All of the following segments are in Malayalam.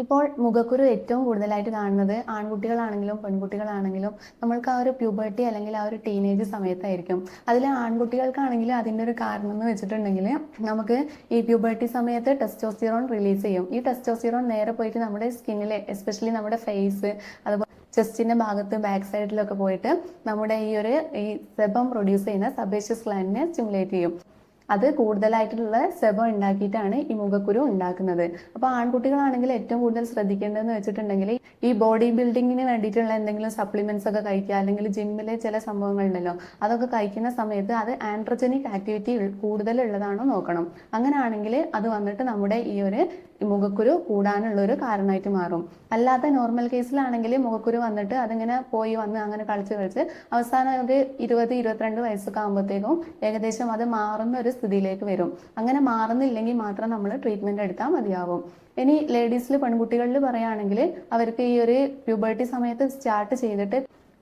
ഇപ്പോൾ മുഖക്കുരു ഏറ്റവും കൂടുതലായിട്ട് കാണുന്നത് ആൺകുട്ടികളാണെങ്കിലും പെൺകുട്ടികളാണെങ്കിലും നമ്മൾക്ക് ആ ഒരു പ്യൂബർട്ടി അല്ലെങ്കിൽ ആ ഒരു ടീനേജ് സമയത്തായിരിക്കും. അതിൽ ആൺകുട്ടികൾക്കാണെങ്കിൽ അതിൻ്റെ ഒരു കാരണം എന്ന് വെച്ചിട്ടുണ്ടെങ്കിൽ നമുക്ക് ഈ പ്യൂബർട്ടി സമയത്ത് ടെസ്റ്റോസ്റ്റിറോൺ റിലീസ് ചെയ്യും. ഈ ടെസ്റ്റോസ്റ്റിറോൺ നേരെ പോയിട്ട് നമ്മുടെ സ്കിന്നിലെ എസ്പെഷ്യലി നമ്മുടെ ഫേസ് അതുപോലെ ചെസ്റ്റിന്റെ ഭാഗത്ത് ബാക്ക് സൈഡിലൊക്കെ പോയിട്ട് നമ്മുടെ ഈ സെബം പ്രൊഡ്യൂസ് ചെയ്യുന്ന സബേഷ്യസ് ഗ്ലാൻഡിനെ സ്റ്റിമുലേറ്റ് ചെയ്യും. അത് കൂടുതലായിട്ടുള്ള സെബം ഉണ്ടാക്കിയിട്ടാണ് ഈ മുഖക്കുരു ഉണ്ടാക്കുന്നത്. അപ്പോൾ ആൺകുട്ടികളാണെങ്കിൽ ഏറ്റവും കൂടുതൽ ശ്രദ്ധിക്കേണ്ടതെന്ന് വെച്ചിട്ടുണ്ടെങ്കിൽ ഈ ബോഡി ബിൽഡിങ്ങിന് വേണ്ടിയിട്ടുള്ള എന്തെങ്കിലും സപ്ലിമെന്റ്സ് ഒക്കെ കഴിക്കുക, അല്ലെങ്കിൽ ജിമ്മിലെ ചില സംഭവങ്ങളുണ്ടല്ലോ അതൊക്കെ കഴിക്കുന്ന സമയത്ത് അത് ആൻഡ്രോജനിക് ആക്ടിവിറ്റി കൂടുതലുള്ളതാണോ നോക്കണം. അങ്ങനെയാണെങ്കിൽ അത് വന്നിട്ട് നമ്മുടെ ഈ ഒരു മുഖക്കുരു കൂടാനുള്ള ഒരു കാരണമായിട്ട് മാറും. അല്ലാത്ത നോർമൽ കേസിലാണെങ്കിൽ മുഖക്കുരു വന്നിട്ട് അതിങ്ങനെ പോയി വന്ന് അങ്ങനെ കളിച്ച് കളിച്ച് അവസാനം ഒരു 20-22 വയസ്സൊക്കെ ആകുമ്പോഴത്തേക്കും ഏകദേശം അത് മാറുന്ന ഒരു സ്ഥിതിയിലേക്ക് വരും. അങ്ങനെ മാറുന്നില്ലെങ്കിൽ മാത്രം നമ്മൾ ട്രീറ്റ്മെന്റ് എടുത്താൽ മതിയാവും. ഇനി ലേഡീസിൽ പെൺകുട്ടികളിൽ പറയുകയാണെങ്കിൽ അവർക്ക് ഈ ഒരു പ്യൂബർട്ടി സമയത്ത് സ്റ്റാർട്ട് ചെയ്തിട്ട്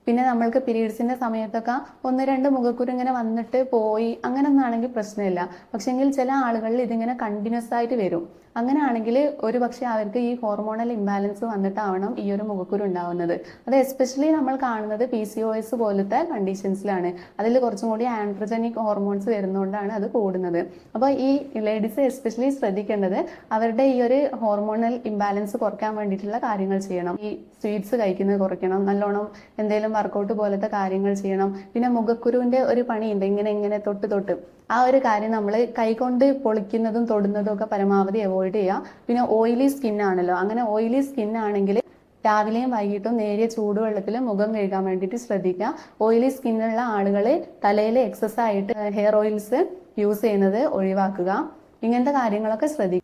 പിന്നെ നമ്മൾക്ക് പീരീഡ്സിന്റെ സമയത്തൊക്കെ 1-2 മുഖക്കുരു ഇങ്ങനെ വന്നിട്ട് പോയി അങ്ങനെ ഒന്നാണെങ്കിൽ പ്രശ്നമില്ല. പക്ഷെങ്കിൽ ചില ആളുകളിൽ ഇതിങ്ങനെ കണ്ടിന്യൂസ് ആയിട്ട് വരും. അങ്ങനെയാണെങ്കിൽ ഒരു പക്ഷേ അവർക്ക് ഈ ഹോർമോണൽ ഇംബാലൻസ് വന്നിട്ടാവണം ഈ ഒരു മുഖക്കുരു ഉണ്ടാവുന്നത്. അത് എസ്പെഷ്യലി നമ്മൾ കാണുന്നത് PCOS പോലത്തെ കണ്ടീഷൻസിലാണ്. അതിൽ കുറച്ചും കൂടി ആൻഡ്രോജനിക് ഹോർമോൺസ് വരുന്നതുകൊണ്ടാണ് അത് കൂടുന്നത്. അപ്പോൾ ഈ ലേഡീസ് എസ്പെഷ്യലി ശ്രദ്ധിക്കേണ്ടത് അവരുടെ ഈ ഒരു ഹോർമോണൽ ഇംബാലൻസ് കുറയ്ക്കാൻ വേണ്ടിയിട്ടുള്ള കാര്യങ്ങൾ ചെയ്യണം. ഈ സ്വീറ്റ്സ് കഴിക്കുന്നത് കുറയ്ക്കണം, നല്ലോണം എന്തെങ്കിലും വർക്കൗട്ട് പോലത്തെ കാര്യങ്ങൾ ചെയ്യണം. പിന്നെ മുഖക്കുരുവിന്റെ ഒരു പണിയുണ്ട്, ഇങ്ങനെ തൊട്ട് ആ ഒരു കാര്യം നമ്മൾ കൈകൊണ്ട് പൊളിക്കുന്നതും തൊടുന്നതും ഒക്കെ പരമാവധി അവോയ്ഡ് ചെയ്യുക. പിന്നെ ഓയിലി സ്കിൻ ആണല്ലോ, അങ്ങനെ ഓയിലി സ്കിൻ ആണെങ്കിൽ രാവിലെയും വൈകിട്ടും നേരിയ ചൂടുവെള്ളത്തിൽ മുഖം കഴുകാൻ വേണ്ടിയിട്ട് ശ്രദ്ധിക്കുക. ഓയിലി സ്കിന്നുള്ള ആളുകൾ തലയിൽ എക്സസ് ആയിട്ട് ഹെയർ ഓയിൽസ് യൂസ് ചെയ്യുന്നത് ഒഴിവാക്കുക. ഇങ്ങനത്തെ കാര്യങ്ങളൊക്കെ ശ്രദ്ധിക്കുക.